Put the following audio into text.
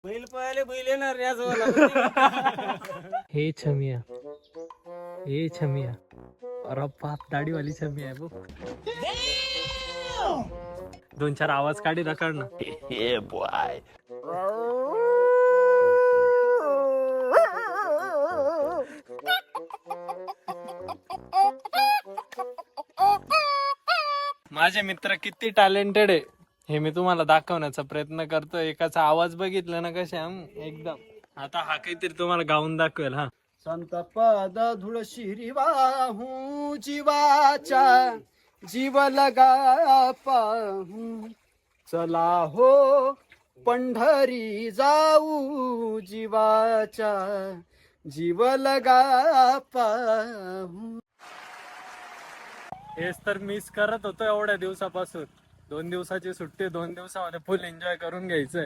बैल पळाले बैल येणार याच हे छमिया, हे छमिया, अरे बाप दाढीवाली छमिया आहे बघ. 2-4 आवाज काढी रकाड ना. माझे मित्र किती टॅलेंटेड आहे हे मी तुम्हाला दाखवण्याचा प्रयत्न करतोय. एकाचा आवाज बघितला ना कशा एकदम. आता हा काहीतरी तुम्हाला गाऊन दाखवेल. हा, संत पद धुळ शिरी वाहू जीवाच्या जीव लगा पाहू चला हो पंढरी जाऊ जीवाच्या जीव लगा पाहू. हेच तर मिस करत होतो एवढ्या दिवसापासून. 2 दिवसाची सुट्टी, 2 दिवसामध्ये फुल एन्जॉय करून घ्यायचंय.